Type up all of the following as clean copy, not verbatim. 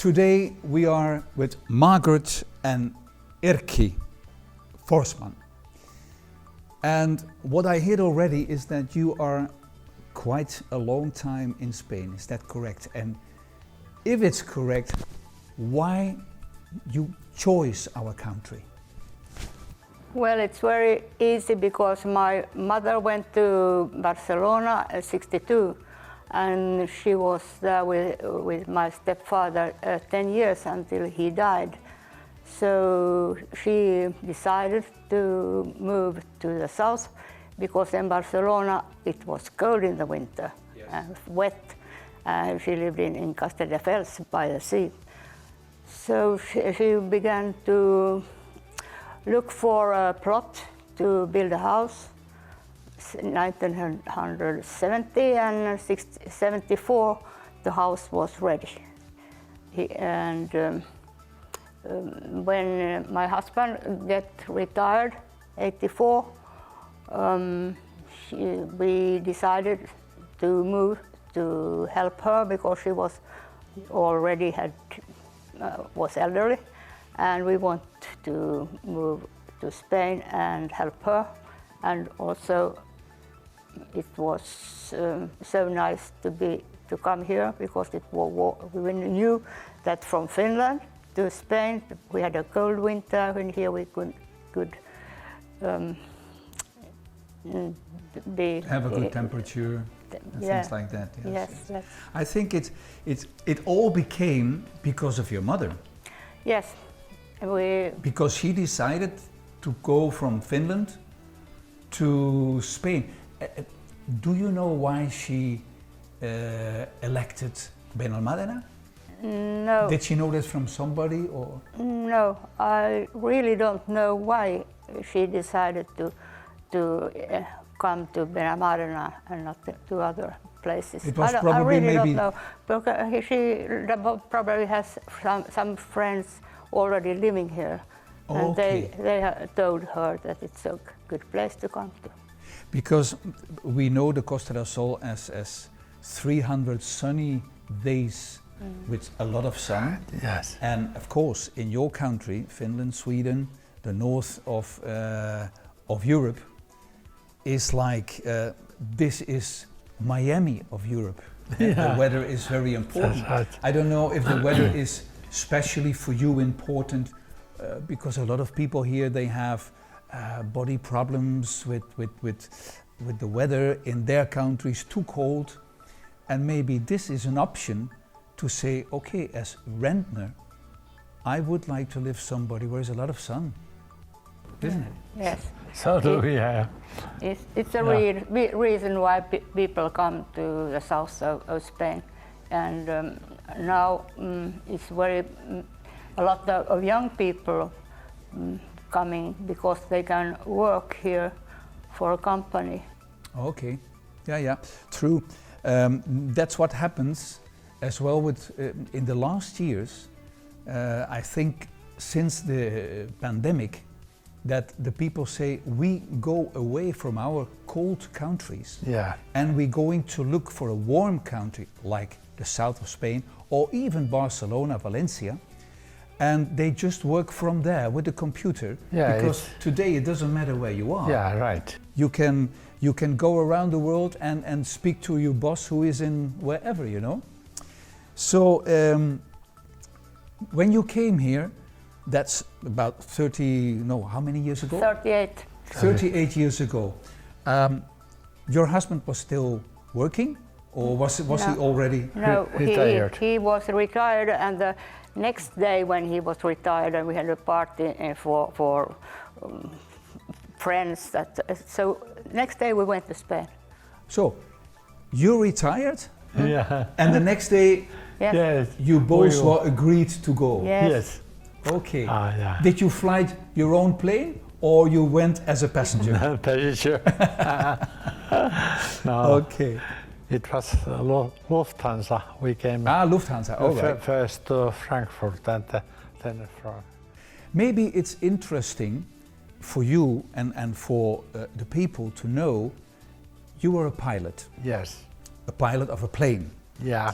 Today we are with Margaret and Erkki Forsman. And what I heard already is that you are quite a long time in Spain, is that correct? And if it's correct, why you chose our country? Well, it's very easy because my mother went to Barcelona in '62 and she was there with my stepfather 10 years until he died. So she decided to move to the south because in Barcelona it was cold in the winter, yes, and wet. She lived in Castelldefels by the sea. So she began to look for a plot to build a house. In 1970 and 1974 the house was ready. When my husband got retired, 1984, we decided to move to help her because she was already was elderly, and we want to move to Spain and help her. And also it was so nice to come here because we knew that from Finland to Spain we had a cold winter, and here we could have a good temperature and yeah, things like that. Yes, yes. I think it all became because of your mother. Yes, because she decided to go from Finland to Spain. Do you know why she elected Benalmadena? No. Did she know this from somebody, or? No, I really don't know why she decided to come to Benalmadena and not to other places. It was I probably really maybe don't know, because she probably has some friends already living here, and okay, they told her that it's a good place to come to. Because we know the Costa del Sol as 300 sunny days with a lot of sun. Yes. And of course, in your country, Finland, Sweden, the north of Europe, is like this is Miami of Europe. Yeah. The weather is very important. Right. I don't know if the weather is especially for you important because a lot of people here, they have body problems with the weather in their countries, too cold, and maybe this is an option to say, okay, as rentner, I would like to live somebody where there's a lot of sun, isn't it? Yes. So do we have. It's a reason why people come to the south of Spain, and now it's a lot of young people coming because they can work here for a company. Okay, yeah, true. That's what happens as well with in the last years. I think since the pandemic, that the people say we go away from our cold countries, yeah, and we're going to look for a warm country like the south of Spain or even Barcelona, Valencia, and they just work from there with the computer, because today it doesn't matter where you are. Yeah, right. You can go around the world and speak to your boss who is in wherever, you know. So when you came here, that's about 30, no, how many years ago? 38. 38 years ago. Your husband was still working, or was he already retired? He was retired, and the next day when he was retired, and we had a party for friends. So next day we went to Spain. So you retired, yeah, and the next day, yes, you both were agreed to go. Yes. Okay. Yeah. Did you fly your own plane, or you went as a passenger? Passenger. No. Okay. It was Lufthansa. We came. Lufthansa. All right. First to Frankfurt and then from. Maybe it's interesting for you and for the people to know you were a pilot. Yes. A pilot of a plane. Yeah.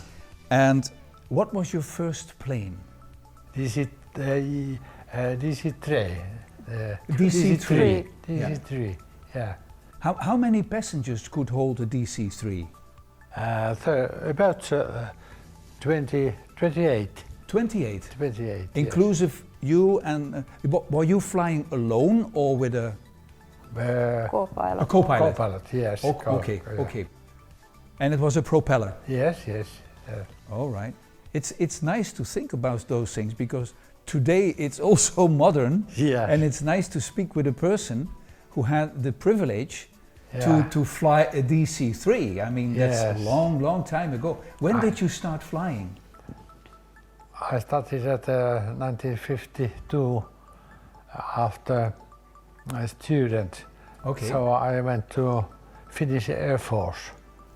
And What was your first plane? DC3. DC3. DC3. Yeah. How many passengers could hold a DC3? About 28. 28. 28. Inclusive you and were you flying alone or with a Co-pilot. a co-pilot? Co-pilot, yes. Okay. And it was a propeller. Yes. All right. It's nice to think about those things because today it's also modern. Yeah. And it's nice to speak with a person who had the privilege Yeah. to fly a DC-3. I mean, that's a Yes. long time ago. When did you start flying? I started at 1952 after a student. Okay. So I went to Finnish Air Force,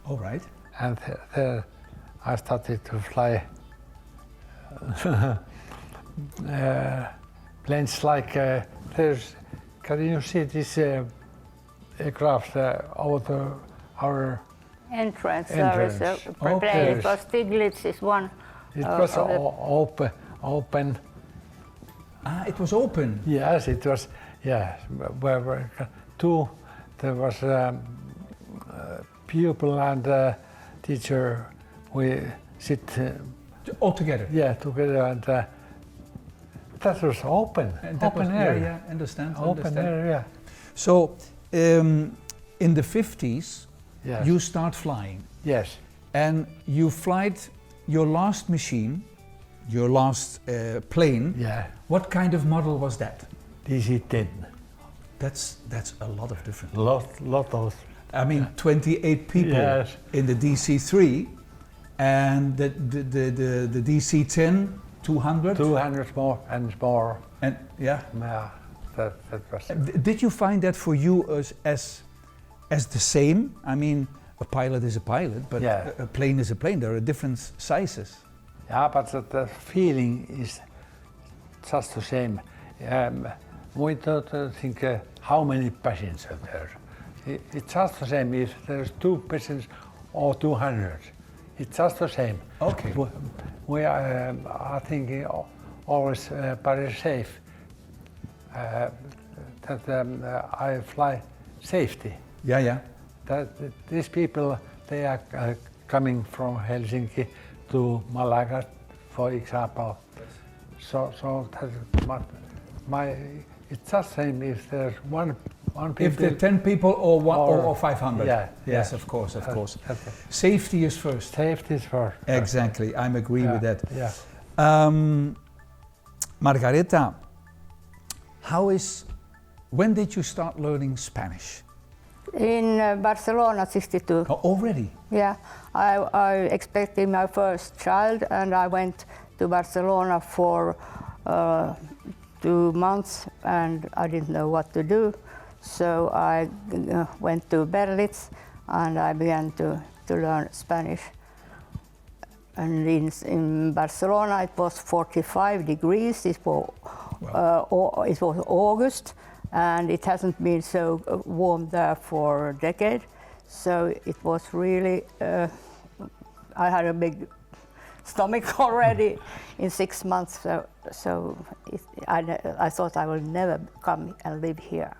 All right. and there I started to fly planes like there's. Can you see this aircraft over our? Entrance. There is a Entrance. plane. Okay. It was Stiglitz is one. It was of the- open. Ah, it was open. Yes, it was. Yeah, where two. There was pupil and teacher. We sit. All together. Yeah, together, and that was open. And that open was, area. Yeah, understand. Open area. So, in the 50s, Yes. you start flying, Yes. and you flight your last machine, your last plane. Yeah. What kind of model was that? DC-10. That's a lot of different. Lot of. I mean, 28 people Yes. in the DC-3, and the DC-10, 200. 200 more and more. And yeah. Yeah, that was. Did you find that for you as the same? I mean, a pilot is a pilot, but Yeah. a plane is a plane. There are different sizes. Yeah, but the feeling is just the same. We don't think how many passengers are there. It's just the same if there's 2 passengers or 200. It's just the same. Okay. We are, I think, always very safe. That I fly safety. Yeah. That these people, they are coming from Helsinki to Malaga, for example. So that it's just same if there's one people. If there are 10 people or 500. Yeah. Yes, of course. Okay. Safety is first. Safety is first. Exactly. I agree with that. Yeah. Margareta, when did you start learning Spanish? In Barcelona, 62. Oh, already? Yeah, I expected my first child, and I went to Barcelona for 2 months, and I didn't know what to do. So I went to Berlitz, and I began to learn Spanish. And in Barcelona, it was 45 degrees. It was August, and it hasn't been so warm there for a decade. So it was really, I had a big stomach already in 6 months. So I thought I will never come and live here.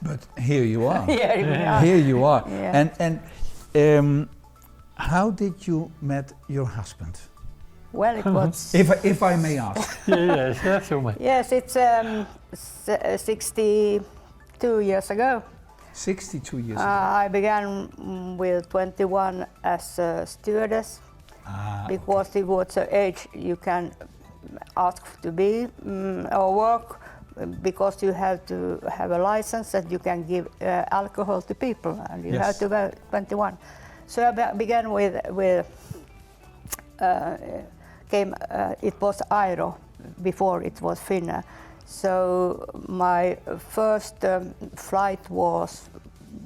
But here you are. Yeah. Here you are. Yeah. And how did you met your husband? Well, it was. If I may ask. Yes, that's right. Yes, it's 62 years ago. 62 years ago. I began with 21 as a stewardess because it was the age you can ask to be or work, because you have to have a license that you can give alcohol to people, and you have to be 21. So I began with it was Airo before it was Finnair. So my first flight was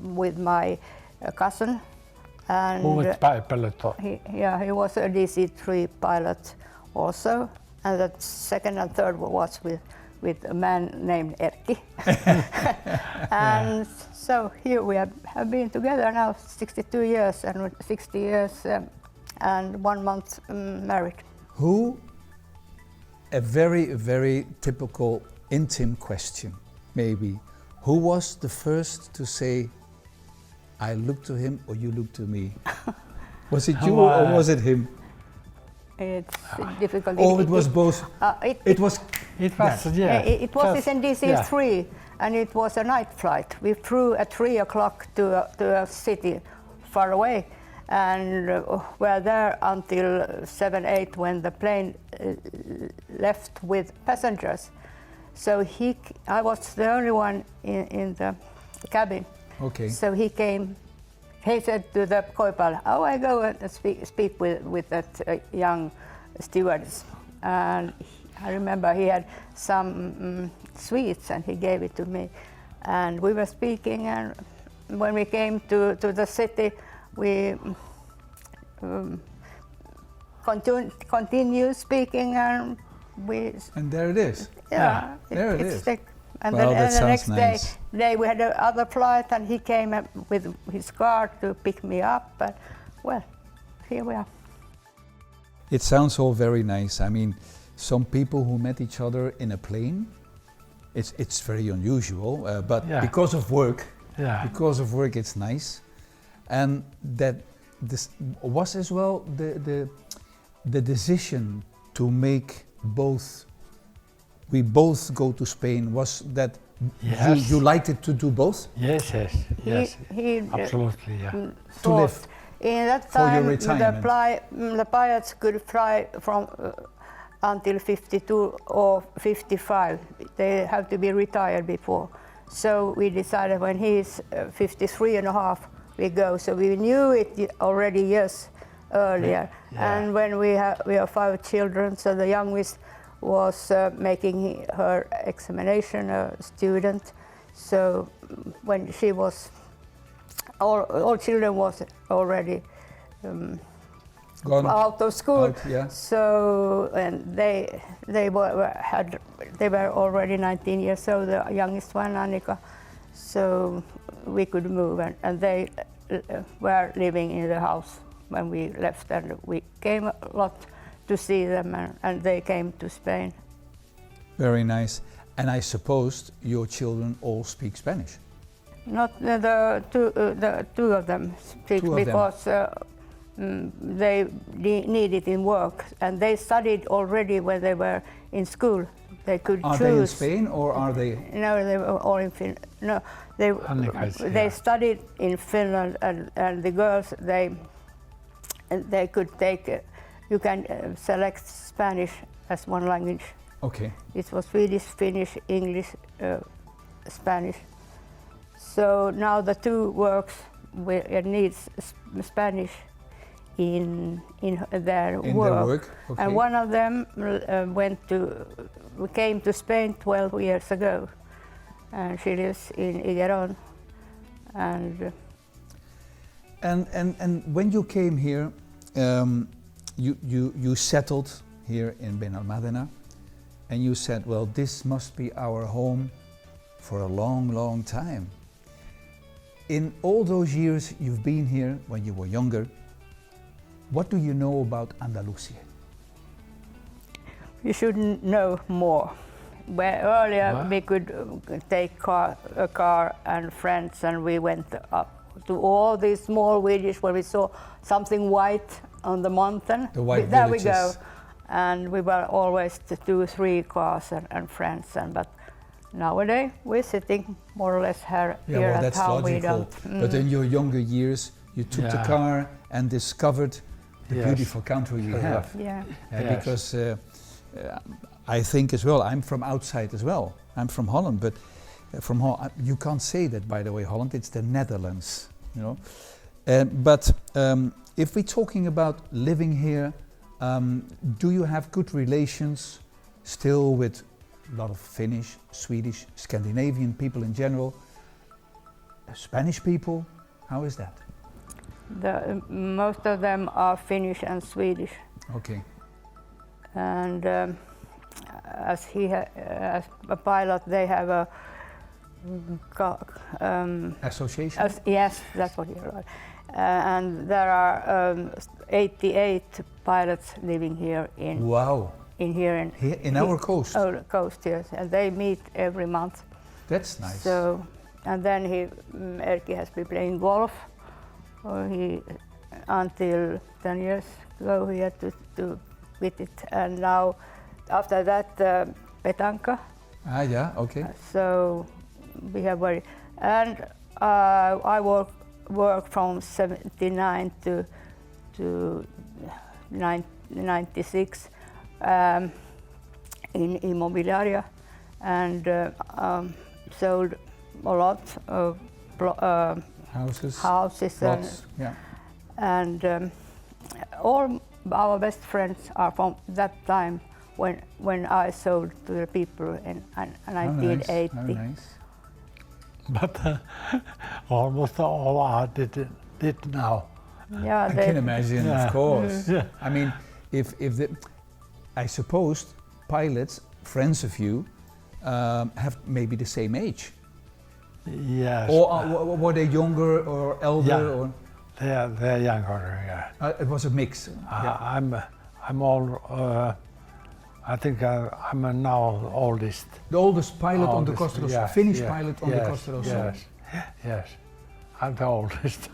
with my cousin, and Who was pilot? he was a DC-3 pilot also, and the second and third was with a man named Erkki. And so here we have been together now 62 years and 60 years and 1 month married. Who, a very typical intimate question, maybe. Who was the first to say, I look to him or you look to me? Was it you or was it him? It's difficult. Or it was both? It was It was in DC-3, and it was a night flight. We flew at 3 o'clock to a city far away, and were there until 7, 8 when the plane left with passengers. So I was the only one in the cabin. Okay. So he came. He said to the co-pilot, "Oh, I go and speak with that young stewardess." And I remember he had some sweets, and he gave it to me. And we were speaking, and when we came to the city, we continued speaking, and we. And there it is. Yeah, there it is. And well, then the next nice. day we had another flight, and he came up with his car to pick me up. But well, here we are. It sounds all very nice. I mean, some people who met each other in a plane, it's very unusual. But because of work, it's nice. And that this was as well the decision to make both. We both go to Spain. Was that you liked it to do both? Yes, absolutely, yeah. To live. In that for your time, retirement. the pilots could fly from until 52 or 55. They have to be retired before. So we decided when he's 53 and a half, we go. So we knew it already years earlier. Yeah. And when we have 5 children, so the youngest was making her examination, a student. So when she was, all children was already Gone out of school. Out, yeah. So and they were already 19 years old, the youngest one, Annika. So we could move, and they were living in the house when we left, and we came a lot to see them, and they came to Spain. Very nice. And I suppose your children all speak Spanish? Not the two of them speak, because they need it in work, and they studied already when they were in school. They could choose. Are they in Spain or are they? No, they were all in Finland. No, they studied in Finland, and the girls they could take. You can select Spanish as one language. Okay. It was Swedish, Finnish, English, Spanish. So now the 2 works needs Spanish in their work. Okay. And one of them came to Spain 12 years ago, and she lives in Igueron. And when you came here, you settled here in Benalmadena, and you said, well, this must be our home for a long time. In all those years you've been here, when you were younger, what do you know about Andalusia? You should know more. Where earlier we could take a car and friends, and we went up to all these small villages where we saw something white on the mountain. The white there villages. we go. And we were always 2, 3 cars and friends. But nowadays we're sitting more or less here well, at that's home. logical. But in your younger years, you took the car and discovered the beautiful country we have. Yeah. Because I think as well, I'm from outside as well. I'm from Holland, but from Holland, you can't say that, by the way, Holland, it's the Netherlands, you know. But if we're talking about living here, do you have good relations still with a lot of Finnish, Swedish, Scandinavian people in general? Spanish people? How is that? Most of them are Finnish and Swedish. Okay. And as a pilot, they have a association? Yes, that's what you're right. and there are 88 pilots living here in Wow. here in our coast. Our coast, yes, and they meet every month. That's nice. So, and then Erkki has been playing golf. Until 10 years ago he had to quit it, and now after that petanca. Ah, yeah, okay. So we have and I work from 79 to 96 in immobiliaria, and sold a lot of Houses, houses yeah. and all our best friends are from that time when I sold to the people in 1980. How nice. But almost all are did now. Yeah, I can imagine, Yeah. of course. Yeah. I mean, if I suppose pilots, friends of you, have maybe the same age. Yes. Or were they younger or elder? Yeah. Or They're younger. Yeah. it was a mix. Yeah. I'm all. I think I'm now oldest. The oldest pilot on the Oldest, Costa del Sol, yes, Finnish yes, pilot on the yes, Costa del Sol. Yes, yes, I'm the oldest.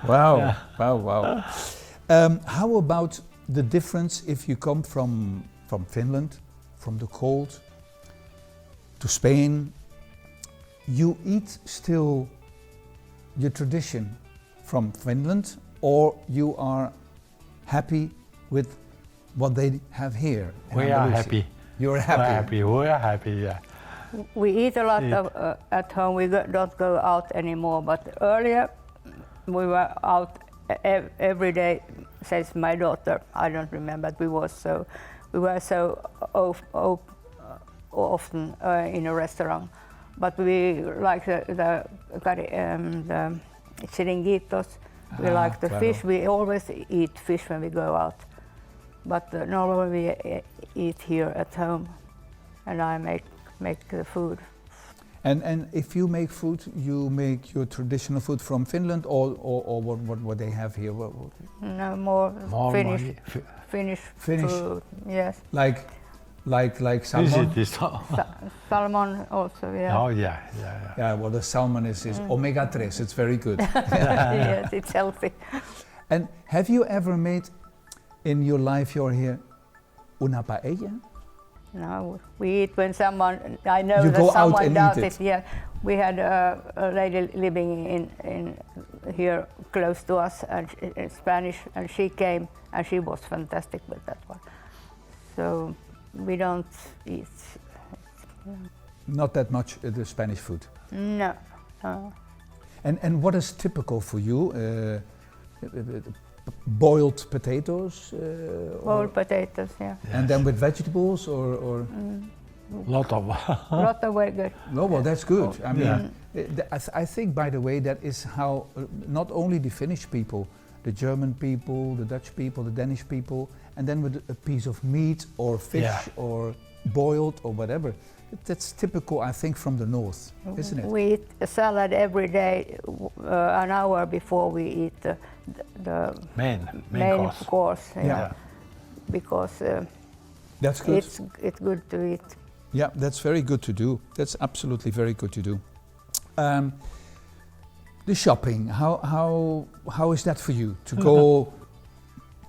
Wow, Yeah. wow. How about the difference if you come from Finland, from the cold, to Spain? You eat still your tradition from Finland, or you are happy with what they have here? in We are Andalusia? happy. You're happy. We are happy. Yeah. We eat a lot at home. We don't go out anymore. But earlier, we were out every day. Says my daughter. I don't remember. We were so often in a restaurant. But we like the chiringuitos. We like the claro. fish. We always eat fish when we go out. But normally we eat here at home, and I make the food. And if you make food, you make your traditional food from Finland, or what they have here? No more Finnish, Finnish food. Yes. Like salmon. Salmon also. Yeah. Oh yeah. Yeah, well, the salmon is omega-3. It's very good. Yes, it's healthy. And have you ever made in your life you're here una paella? No, we eat when someone. I know You that go out someone and does eat it. it. Yeah, we had a lady living in here close to us, and Spanish, and she came, and she was fantastic with that one. So we don't eat. Not that much the Spanish food. No. And what is typical for you? Boiled potatoes? Boiled potatoes, yeah. And then with vegetables or? Lot of. Lot of very good. No, well, that's good. I mean, Yeah. I think, by the way, that is how not only the Finnish people, the German people, the Dutch people, the Danish people, and then with a piece of meat or fish or boiled or whatever. That's typical, I think, from the north, isn't it? We eat a salad every day, an hour before we eat the main course. Yeah. Because That's good. it's good to eat. Yeah, that's very good to do. That's absolutely very good to do. The shopping, how is that for you? To go,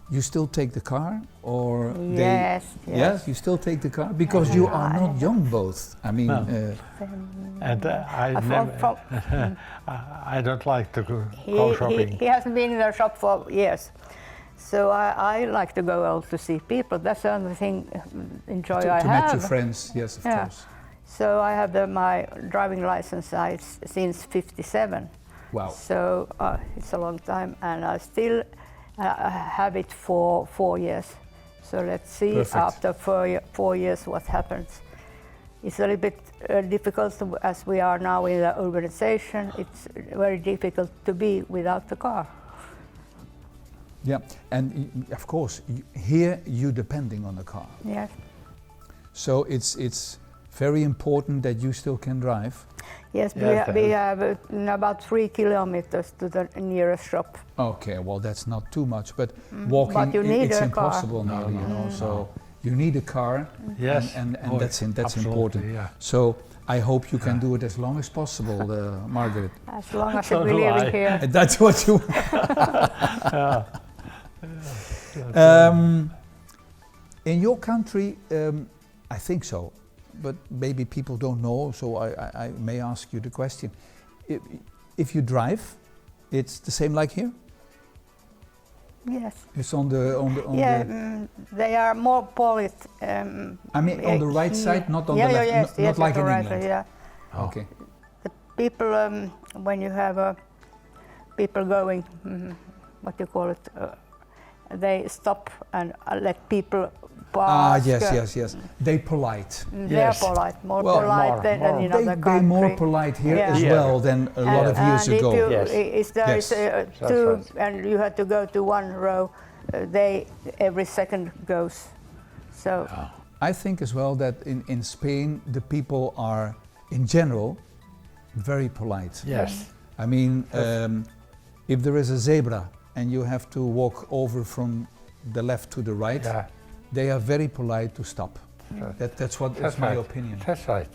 you still take the car, or Yes. Yes, you still take the car because you are not young both. I mean, And I don't like to go shopping. He hasn't been in the shop for years. So I like to go out to see people. That's the only thing enjoy I to have. meet your friends, yes, of course. So I have my driving license since '57. Wow. So it's a long time, and I still have it for 4 years. So let's see. Perfect. After 4 years what happens. It's a little bit difficult as we are now in the urbanization. It's very difficult to be without the car. Yeah, and of course, here you're depending on the car. Yes. So it's very important that you still can drive. Yes, Yes, we have about 3 kilometers to the nearest shop. Okay, well that's not too much, but walking But you need it's a car. impossible now, you know. So you need a car, Yes. and Oh, that's absolutely, important. yeah. So I hope you can do it as long as possible, Margaret. As long as So we do live I. here. And that's what you. In your country, I think so, but maybe people don't know, so I may ask you the question. If you drive, it's the same like here? Yes. It's on the They are more polite. I mean on the right side, not on yeah, the left, yes, not yes, like on in the right England. side, yeah. Okay. The people, when you have people going, what you call it, they stop and let people pass. Yes. They polite. They are Yes. polite, more Well, polite than in They other countries. more polite here Yeah. as Yeah. well than a lot of years and ago. If you, Yes. is there Yes. is That's two, right. and you have to go to one row, they every second goes. So I think as well that in Spain the people are in general very polite. Yes. I mean, if there is a zebra and you have to walk over from the left to the right, Yeah. they are very polite to stop. Right. That's what That's is my right. opinion. That's right.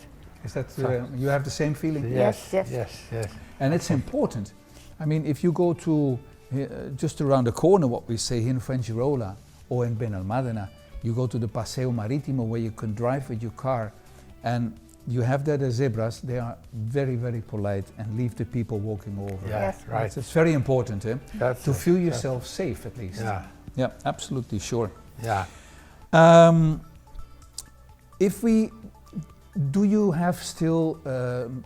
Is that you have the same feeling? Yes, yes. Yes. And it's important. I mean, if you go to just around the corner, what we say here in Fuengirola or in Benalmadena, you go to the Paseo Marítimo where you can drive with your car, and you have there the zebras. They are very, very polite and leave the people walking over. Yeah. Yes. Right. It's very important, That's to it. feel yourself safe at least. Yeah. Yeah, absolutely sure. Yeah. Do you have still,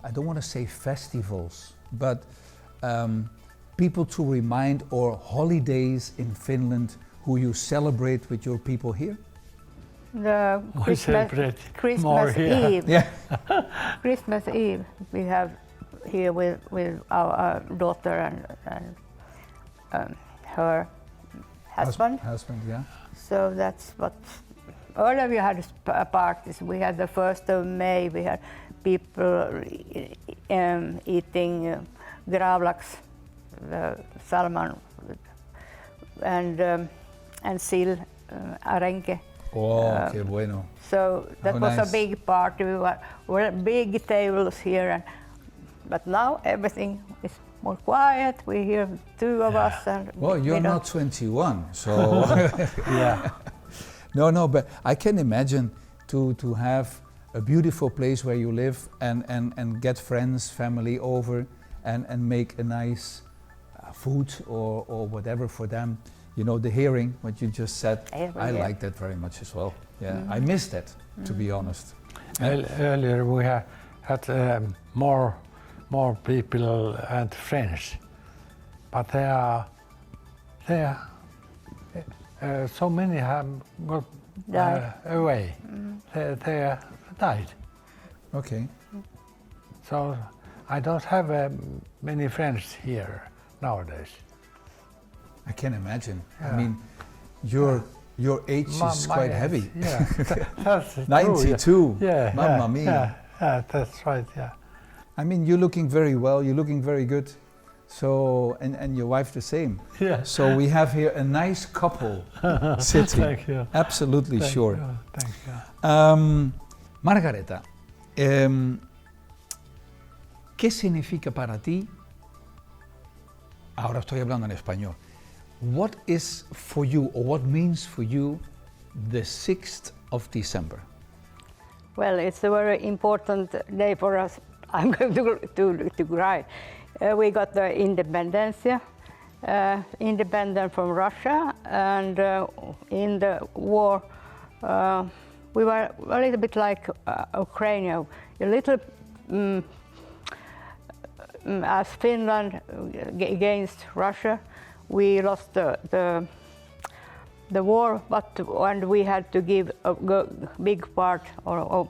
I don't want to say festivals, but people to remind, or holidays in Finland who you celebrate with your people here? The We celebrate more Christmas here. Eve. Yeah. Christmas Eve we have here with our daughter and her husband. Husband, yeah. So that's what. Earlier we had parties. We had the 1st of May. We had people eating gravlax, the salmon, and sil, arenque. Oh, qué bueno. So that How was nice. a big party. We were big tables here, but now everything is more quiet. We hear 2 of us, and Well, we you're don't- not 21, so Yeah. no, but I can imagine to have a beautiful place where you live and get friends, family over and make a nice food or whatever for them. You know, the hearing, what you just said, Hearing, I yeah. like that very much as well. Yeah, I miss that, to be honest. Earlier we had more people and friends, but so many have got Died. away. They died. Okay. So I don't have many friends here nowadays. I can imagine. I Yeah. mean, your age is My quite age, heavy. Yeah, that's true, 92. Yeah, Mamma yeah, mia. Yeah, that's right. Yeah. I mean, you're looking very well. You're looking very good. So, and your wife the same. Yeah. So we have here a nice couple sitting. Thank you. Absolutely Thank sure. you. Thank you. Margareta, ¿qué significa para ti? Ahora estoy hablando en español. What is for you, or what means for you, the 6th of December? Well, it's a very important day for us. I'm going to cry. We got the independence, independent from Russia, and in the war, we were a little bit like Ukraine, a little as Finland against Russia. We lost the war, and we had to give a big part or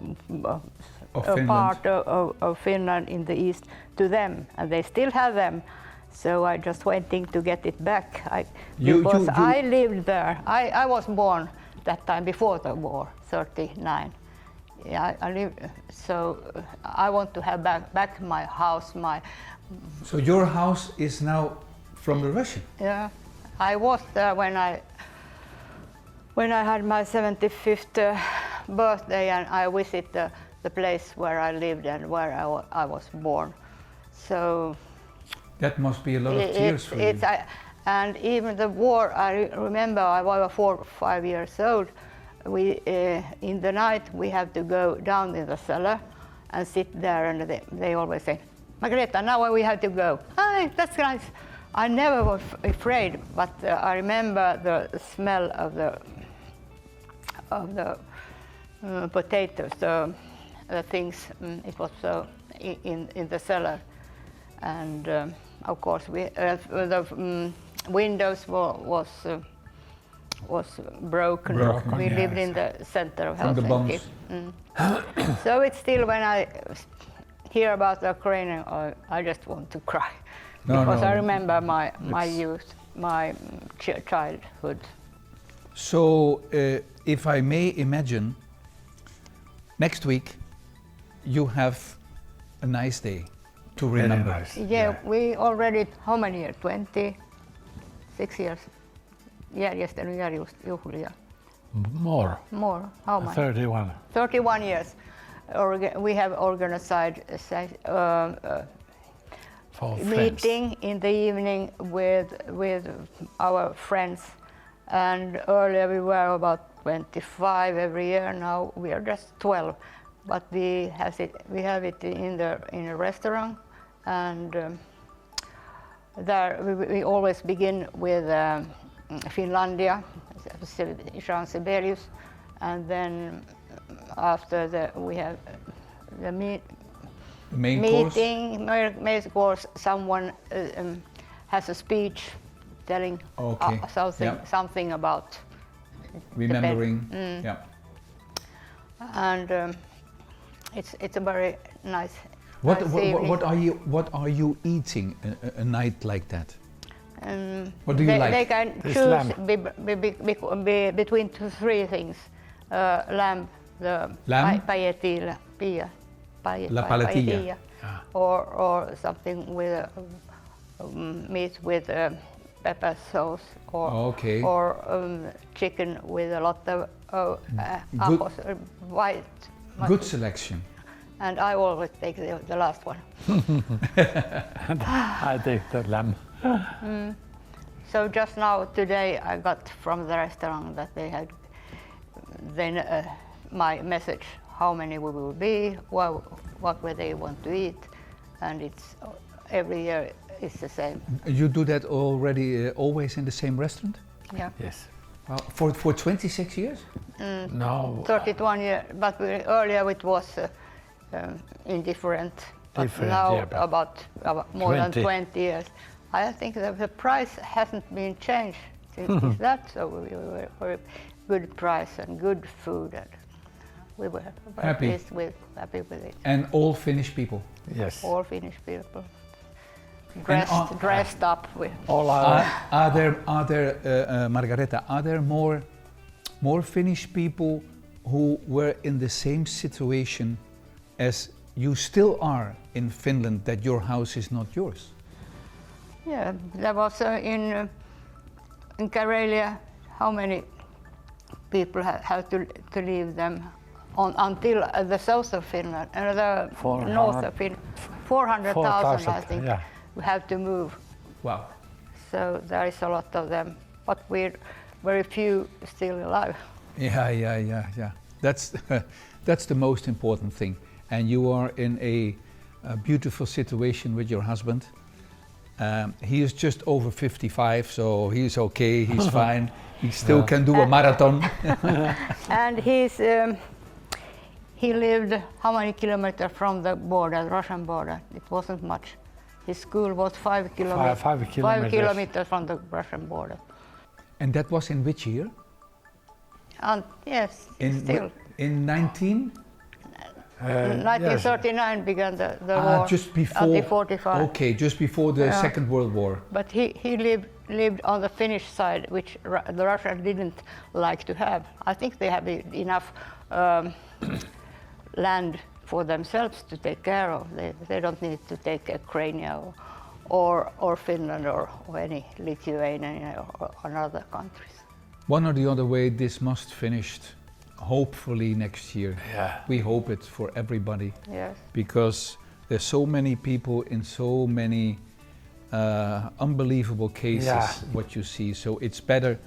a part of Finland in the east to them, and they still have them. So I just waiting to get it back. Because I lived there. I was born that time before the war, 39. Yeah, I live. So I want to have back my house. So your house is now from the Russian? Yeah, I was there when I had my 75th birthday, and I visited the place where I lived and where I was born. So that must be a lot of tears for you. And even the war, I remember I was 4 or 5 years old. We in the night we have to go down in the cellar and sit there, and they always say, "Margareta, now we have to go." Hi, that's nice. I never was afraid, but I remember the smell of the potatoes, the things. It was in the cellar, and of course the windows was broken. We lived in the center of Helsinki. So it's still, when I hear about Ukraine, I just want to cry, because I remember my youth, my childhood. So if I may imagine, next week you have a nice day to remember. Nice. Yeah, we already, how many years? 26 years. Järjestänyt juhlia. More. How much? 31. 31 years. We have organized meeting in the evening with our friends, and earlier we were about 25 every year. Now we are just 12, but we have it in a restaurant, and there we always begin with Finlandia, Jean Sibelius, and then after we have the main course. Someone has a speech telling something about remembering. Yeah. And it's a very nice. What are you eating a night like that? What do you like? They can choose between 3 things: lamb, paella, or something with meat with pepper sauce, or chicken with a lot of white. Good selection. And I always take the last one. I take the lamb. So just now, today, I got from the restaurant that they had my message, how many we will be, what way they want to eat, and it's every year it's the same. You do that already, always in the same restaurant? Yeah. Yes. For 26 years? No. 31 years, but earlier it was indifferent. But now about more 20. than 20 years. I think that the price hasn't been changed since that, so we were very good price and good food, and we were happy with it. And all Finnish people? Yes. All Finnish people, dressed up with. All our are there Margareta? Are there more Finnish people who were in the same situation as you still are in Finland, that your house is not yours? Yeah, there was in Karelia. How many people have to leave them until the south of Finland and the north of Finland? 400,000, I think. Yeah. We have to move. Wow. So there is a lot of them, but we're very few still alive. Yeah. That's the most important thing. And you are in a beautiful situation with your husband. He is just over 55, so he's okay, he's fine. He still can do a marathon. And he lived how many kilometers from the border, Russian border? It wasn't much. His school was 5 kilometers. 5 kilometers. 5 kilometers from the Russian border. And that was in which year? Yes, still. In 1939 began the war. Just before. 1945. Okay, just before the Second World War. But he lived on the Finnish side, which the Russians didn't like to have. I think they have enough land for themselves to take care of. They don't need to take Ukraine or Finland or any Lithuania or another countries. One or the other way, this must finish hopefully next year. Yeah. We hope it for everybody. Yes. Because there's so many people in so many unbelievable cases, Yeah. what you see. So it's better.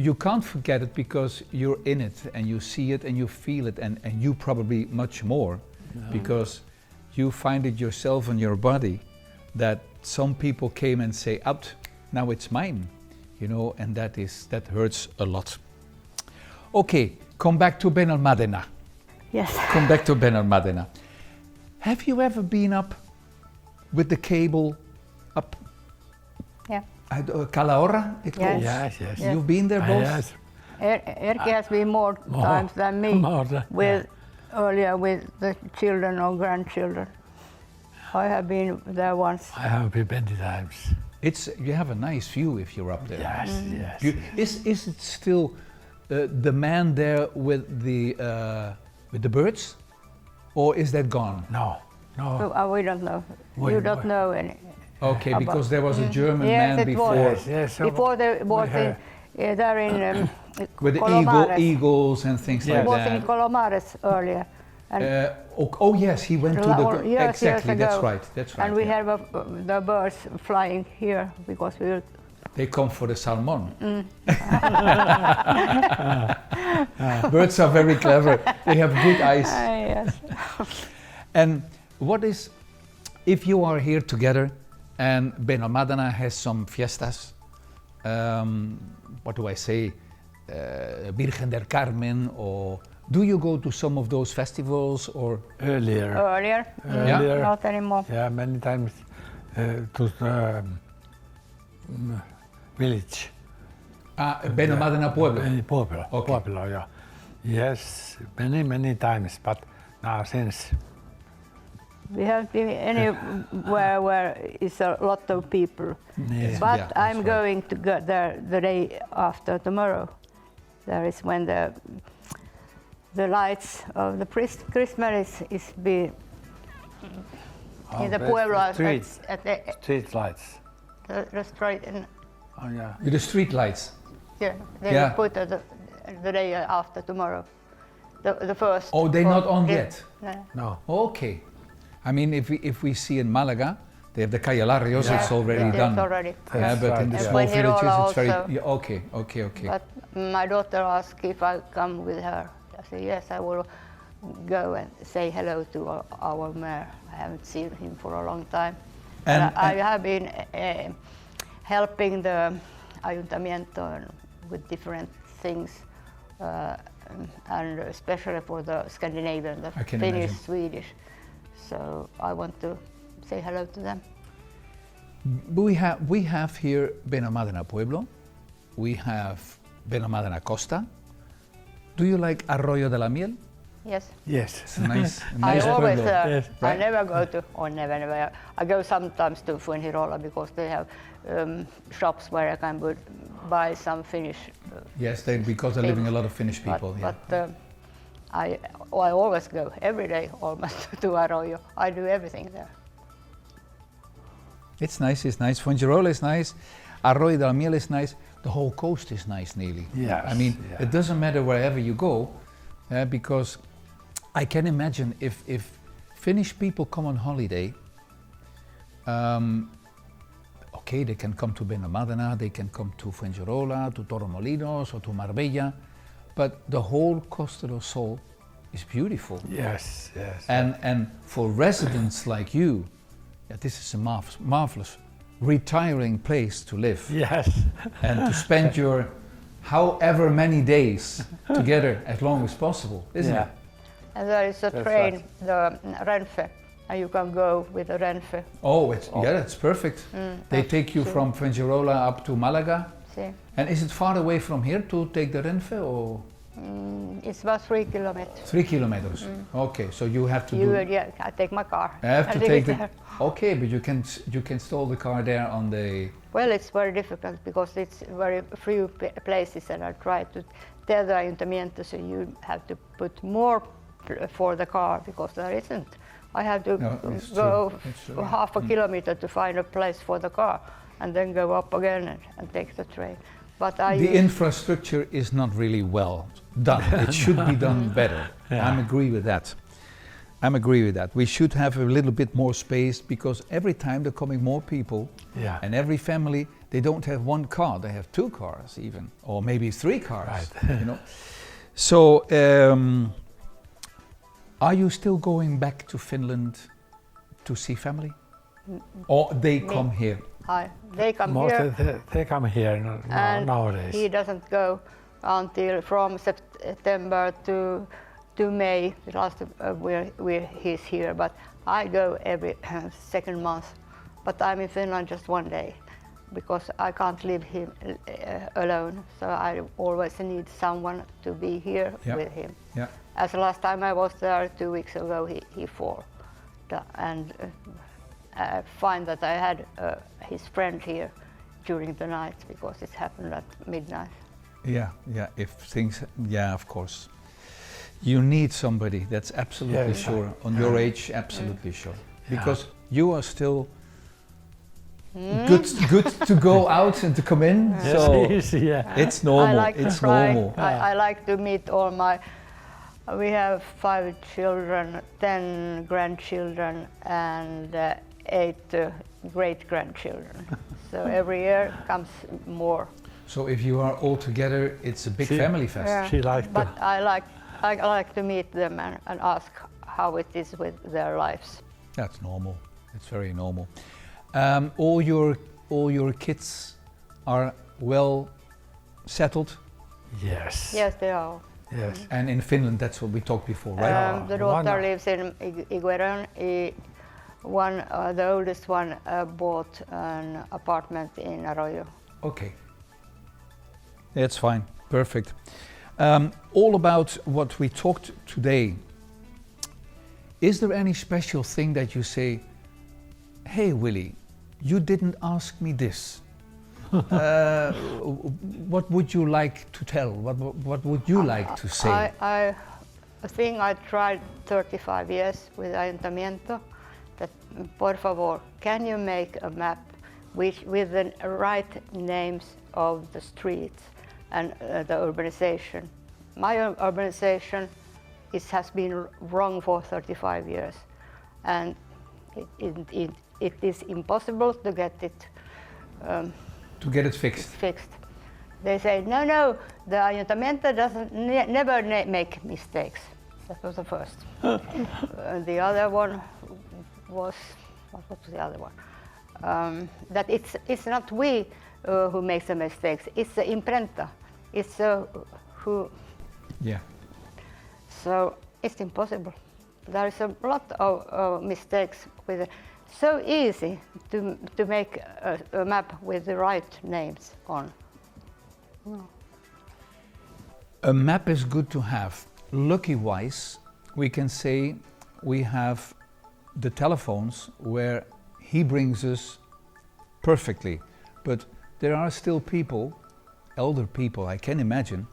You can't forget it because you're in it and you see it and you feel it, and you probably much more because you find it yourself in your body that some people came and say, out, now it's mine, you know, and that hurts a lot. Okay, come back to Benalmadena. Yes. Come back to Benalmadena. Have you ever been up with the cable up Yeah. at Calahorra? It Yes. goes? Yes, yes. Yeah. You've been there both? Yes. Erki has been more times than me. Earlier with the children or grandchildren. I have been there once. I have been many times. You have a nice view if you're up there. Yes, yes. Is it still the man there with the birds, or is that gone? No, no. So, we don't know. Wait, You don't wait. know any. Okay, because there was a German Yes, man it before was. Yes, yes. So Before there was have- there in with the Colomares. eagles and things Yeah. It like was in that. Colomares earlier. And Oh yes, he went to the years exactly. That's ago. right. That's right. And we yeah. have the birds flying here because we. They come for the salmon. Birds are very clever. They have good eyes. Yes. And what is, if you are here together and Benalmadena has some fiestas, what do I say, Virgen del Carmen, or do you go to some of those festivals or? Earlier. Earlier. Earlier. Not anymore. Yeah, many times to the village. Benalmadena Pueblo. Pueblo. Okay. Pueblo, yeah. Yes, many times, but now since. We haven't been anywhere where it's a lot of people. Yeah. But Yeah, I'm that's right. going to go there the day after tomorrow. There is when the lights of the Christmas is be in the Pueblo Streets. at the Street lights. street. Oh, yeah. With the street lights. Yeah, they Yeah. will put the day after tomorrow. The first. Oh, they're not on Yeah. yet. No. No. Okay. I mean, if we see in Malaga, they have the Callarrios, Yeah, it's already it's done. already. Yeah, but in the And small Fuengirola villages, it's very. also. Yeah, okay. But my daughter asked if I come with her. I said yes, I will go and say hello to our mayor. I haven't seen him for a long time. And- I have been helping the ayuntamiento with different things, and especially for the Scandinavian, the I can Finnish, imagine. Swedish. So I want to say hello to them. We have here Benalmadena Pueblo, we have Benalmadena Costa. Do you like Arroyo de la Miel? Yes. Yes. It's a nice, a I nice always, pueblo. Yes. I Right. never go to, or never. I go sometimes to Fuengirola because they have shops where I can buy some Finnish. Yes, because they're living a lot of Finnish people. But, Yeah. I always go every day almost to Arroyo. I do everything there. It's nice. Fuengirola is nice. Arroyo de la Miel is nice. The whole coast is nice, nearly. Yes, I mean, yeah. it doesn't matter wherever you go, because I can imagine if Finnish people come on holiday, okay, they can come to Benalmadena, they can come to Fuengirola, to Torremolinos, or to Marbella, but the whole Costa del Sol is beautiful. Yes, yes. And for residents like you, yeah, this is a marvelous, retiring place to live Yes. and to spend your however many days together as long as possible, isn't Yeah. it? And there is a That's train, right. the Renfe, and you can go with the Renfe. Oh, yeah, that's perfect. They that's take you true. from Fuengirola up to Malaga. See, And is it far away from here to take the Renfe, or it's about 3 kilometers. 3 kilometers? Okay, so you have to Yeah, I take my car. I have to and leave take it the. there. Okay, but you can stall the car there on the. Well, it's very difficult because it's very few places, and I try to tell the ayuntamiento, so you have to put more for the car because there isn't. I have to No, it's go true. It's true. half a kilometer to find a place for the car and then go up again and take the train. But The infrastructure is not really well done. It should be done better. Yeah. I agree with that. I agree with that. We should have a little bit more space because every time there are coming more people, Yeah. and every family, they don't have one car, they have 2 cars even, or maybe 3 cars. Right. You know. So, are you still going back to Finland to see family, or they come here? They come Most here. they come here And nowadays. he doesn't go until from September to May. The last where he's here, but I go every second month. But I'm in Finland just one day because I can't leave him alone. So I always need someone to be here Yeah. with him. Yeah. As the last time I was there 2 weeks ago, he fell, and I find that I had his friend here during the night because it happened at midnight. Yeah, yeah. If things, yeah, of course. You need somebody. That's absolutely Yeah, sure. On your age, absolutely sure. Because you are still good to go out and to come in. So Yeah. it's normal. I like It's to fly. normal. I like to meet all my. We have 5 children, 10 grandchildren, and 8 great grandchildren. So every year comes more. So if you are all together, it's a big family fest. Yeah. She liked But I like to meet them and ask how it is with their lives. That's normal. It's very normal. All your kids are well settled, Yes. Yes, they are. Yes. and in Finland, that's what we talked before, right? The daughter one- lives in Igueron. The oldest one bought an apartment in Arroyo. Okay. That's fine. Perfect. All about what we talked today. Is there any special thing that you say, hey Willie, you didn't ask me this? What would you like to tell? What would you like to say? A thing I tried 35 years with Ayuntamiento, that por favor, can you make a map with the right names of the streets and the urbanization? My urbanization has been wrong for 35 years, and it is impossible to get it To get it fixed. fixed. They say, no, the Ayuntamiento doesn't never make mistakes. That was the first. The other one was, what was the other one? That it's not we who makes the mistakes, it's the imprenta. It's who, Yeah. so it's impossible. There is a lot of mistakes with it. So easy to make a map with the right names on. A map is good to have. Lucky-wise, we can say we have the telephones where he brings us perfectly. But there are still people, elder people I can imagine,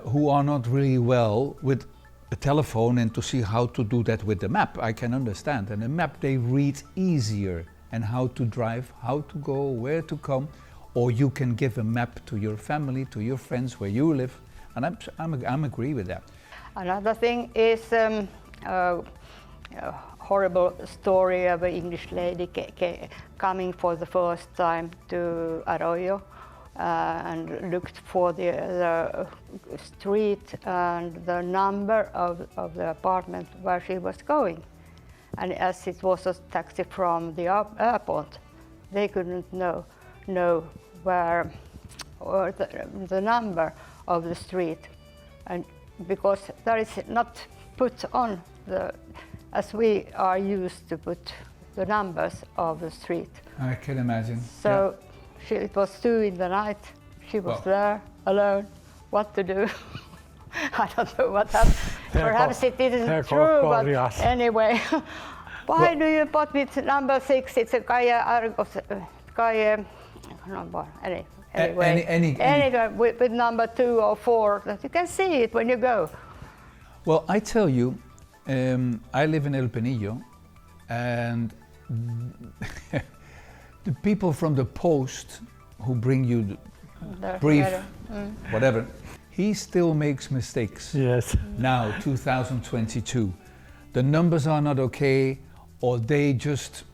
who are not really well with a telephone and to see how to do that with the map. I can understand. And a map they read easier, and how to drive, how to go, where to come. Or you can give a map to your family, to your friends where you live. And I'm agree with that. Another thing is a horrible story of an English lady coming for the first time to Arroyo and looked for the street and the number of the apartment where she was going. And as it was a taxi from the airport, they couldn't know where or the number of the street, and because there is not put on as we are used to put the numbers of the street. I can imagine. So it was 2 in the night. She was there alone. What to do? I don't know what happened. Perhaps it isn't true, but anyway. Why do you put it number 6? It's a anyway, with number 2 or 4, that you can see it when you go. Well, I tell you, I live in El Penillo, and the people from the post who bring you the brief, whatever, he still makes mistakes. Yes. Now, 2022, the numbers are not okay, or they just,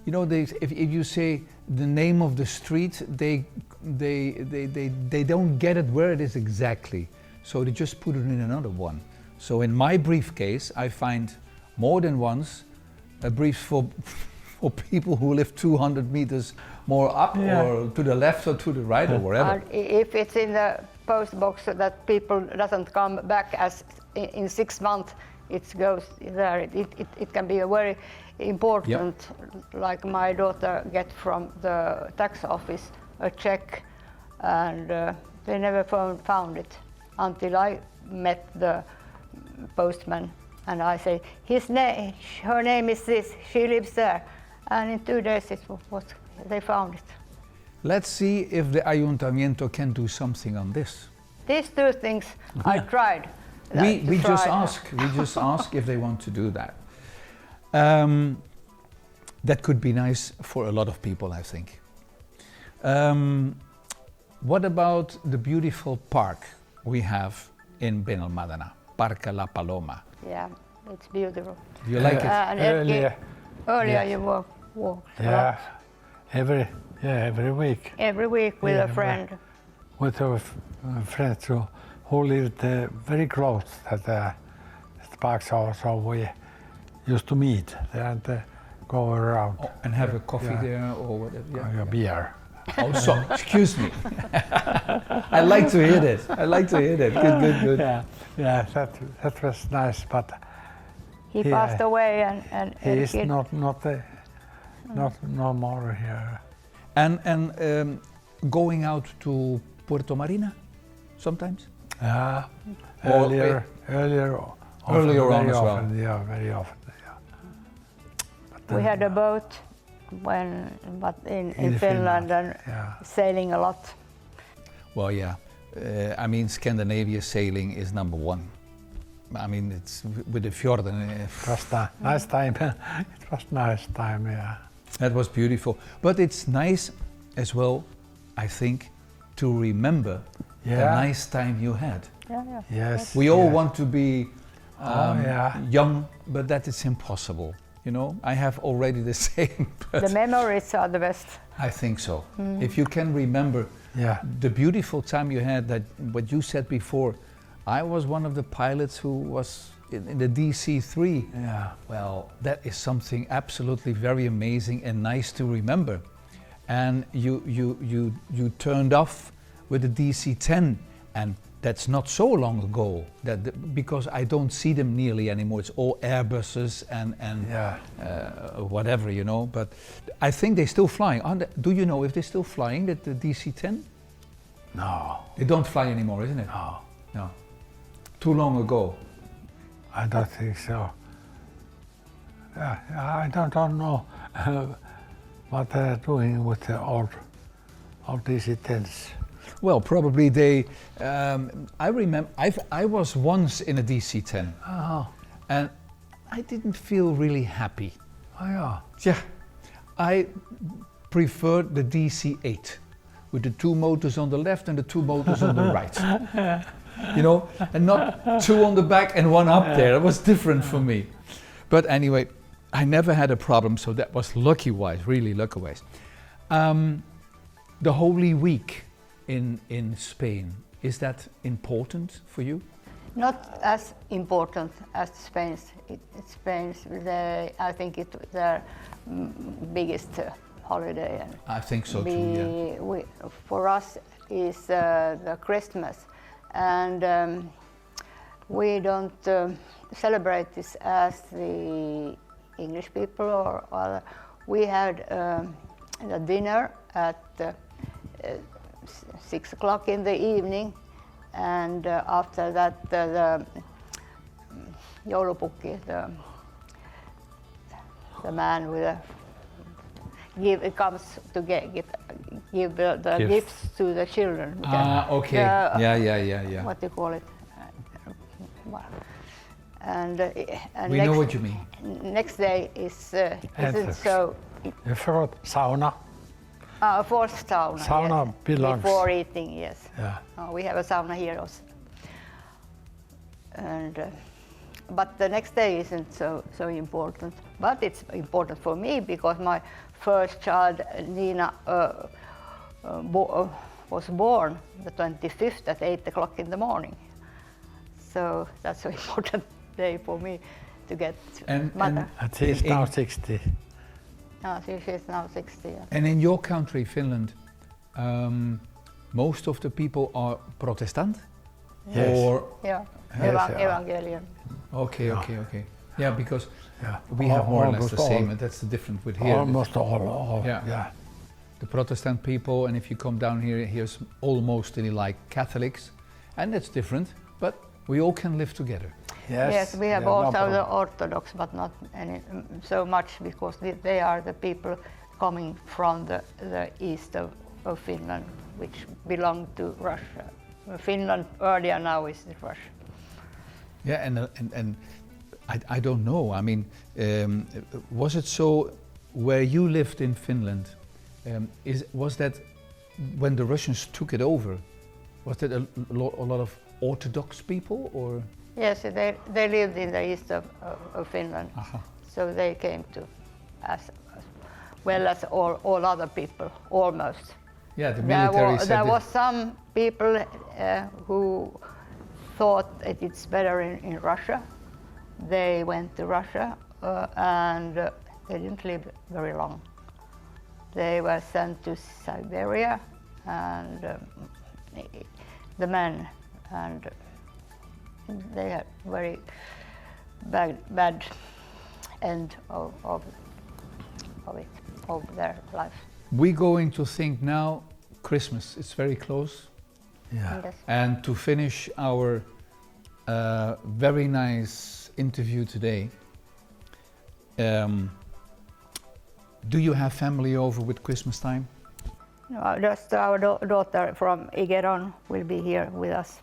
you know, if you say the name of the street, they don't get it where it is exactly, so they just put it in another one. So in my briefcase, I find more than once a brief for people who live 200 meters more up, or to the left or to the right, or wherever. If it's in the post box that people doesn't come back as in 6 months, it goes there. It can be a very important, like my daughter get from the tax office a check, and they never found it until I met the postman, and I say, her name is this, she lives there, and in 2 days they found it. Let's see if the Ayuntamiento can do something on this. These two things I tried. We just ask if they want to do that. That could be nice for a lot of people, I think. What about the beautiful park we have in Benalmadena, Parque La Paloma? Yeah, it's beautiful. Do you like it? And earlier you walk. Yeah, every week. Every week with a friend. With our friends who lived very close to the park, so we used to meet and go around. Oh, and have a coffee there or whatever. A beer. Oh, so excuse me. I like to hear this. Good. Yeah, that was nice, but he passed away, and he is not no more here. And going out to Puerto Marina sometimes? Earlier on as well. Yeah, very often. Yeah. We had a boat but in Finland and sailing a lot. Well, yeah. I mean, Scandinavia sailing is number one. I mean, it's with the fjord. It was a nice time. It was nice time, yeah. That was beautiful. But it's nice as well, I think, to remember the nice time you had. Yeah. Yes. We all want to be young, but that is impossible. You know, I have already the same. The memories are the best. I think so. If you can remember the beautiful time you had, that what you said before, I was one of the pilots who was in the DC-3. Yeah. Well, that is something absolutely very amazing and nice to remember. And you turned off with the DC-10, and that's not so long ago. Because I don't see them nearly anymore. It's all Airbuses and whatever, you know. But I think they're still flying. Do you know if they're still flying, the DC-10? No. They don't fly anymore, isn't it? No. Too long ago. I don't think so. Yeah, I don't know what they're doing with the old DC-10s. Well, probably they. I remember I was once in a DC-10, and I didn't feel really happy. Oh yeah. Yeah, I preferred the DC-8 with the 2 motors on the left and the 2 motors on the right. You know, and not 2 on the back and 1 up there. It was different for me. But anyway, I never had a problem, so that was lucky-wise, really lucky-wise. The Holy Week in Spain, is that important for you? Not as important as Spain's. I think it's their biggest holiday. And I think so too. For us, is the Christmas, and we don't celebrate this as the English people or other. We had a dinner at 6 o'clock in the evening, and after that the joulupukki, the man with comes to give the gifts to the children. Okay. Yeah. What do you call it? and We know what you mean. next day is isn't Yes. so. You forgot sauna. Fourth sauna. Sauna yes. belongs. Before eating, yes. Yeah. We have a sauna here also. And but the next day isn't so important. But it's important for me because my first child, Nina, was born the 25th at 8 o'clock in the morning. So that's an important day for me to get mother. And she's now 60. She's now 60. Yeah. And in your country, Finland, most of the people are Protestant? Yes. Or Yeah. Yes, Evangelion. okay. Yeah, because Yeah. we have more or less the Almost same, all. and that's the difference with here. Almost all. Yeah. The Protestant people, and if you come down here, here's almost like Catholics, and that's different, but we all can live together. Yes, we have yeah, no also the problem. Orthodox, but not any so much because they are the people coming from the east of Finland, which belong to Russia. Finland earlier now is Russia. Yeah, and I don't know. I mean, was it so where you lived in Finland? Was that when the Russians took it over? Was that a lot of Orthodox people, or? Yes, they lived in the east of Finland, so they came to as well as all other people, almost. Yeah, the military said there that- was some people who thought that it's better in Russia. They went to Russia and they didn't live very long. They were sent to Siberia and the men, and they had very bad end of their life. We're going to think now Christmas. It's very close. Yeah. Yes. And to finish our very nice interview today, do you have family over with Christmas time? No, just our daughter from Igeron will be here with us.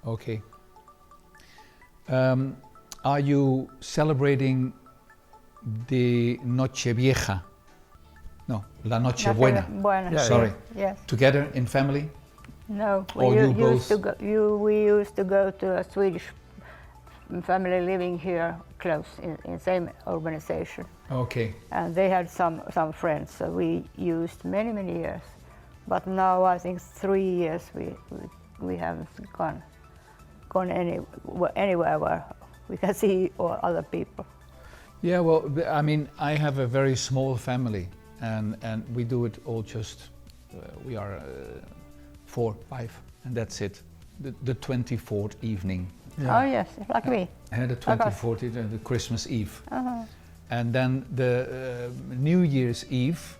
Okay. Are you celebrating the Noche Vieja? No, La Noche Buena. Buena. Yeah, Sorry. Yes. Together in family? No, Or you used to both? we used to go to a Swedish family living here close in same organization, Okay. and they had some friends. So we used many years, but now I think 3 years we haven't gone anywhere where we can see all other people. Yeah, well, I mean, I have a very small family, and we do it all just, we are 4, 5, and that's it. The 24th evening. Yeah. Oh yes, like me. And the 24th, the Christmas Eve. And then the New Year's Eve,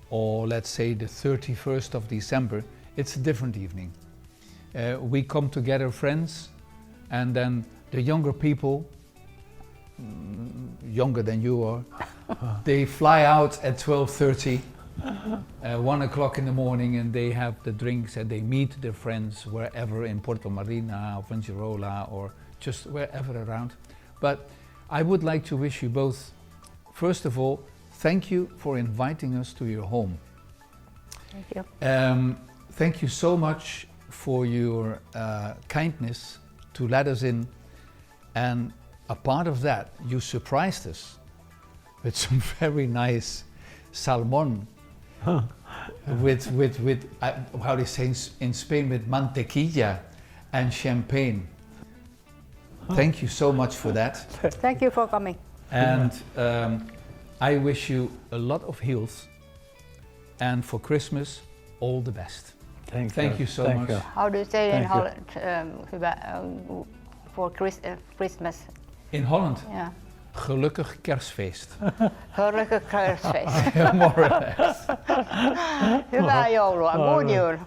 or let's say the 31st of December, it's a different evening. We come together, friends, and then the younger people, younger than you are, they fly out at 12:30, 1 o'clock in the morning, and they have the drinks and they meet their friends wherever in Porto Marina or Fuengirola or just wherever around. But I would like to wish you both, first of all, thank you for inviting us to your home. Thank you. Thank you so much for your kindness to let us in, and a part of that, you surprised us with some very nice salmon, with how they say in Spain, with mantequilla and champagne. Thank you so much for that, Thank you for coming. and I wish you a lot of health, and for Christmas, all the best. Thank you so much. You. How do you say in Thank you. Holland for Christmas? In Holland, Yeah. gelukkig kerstfeest. Gelukkig kerstfeest. More or less. Hyvää joulua. Good year.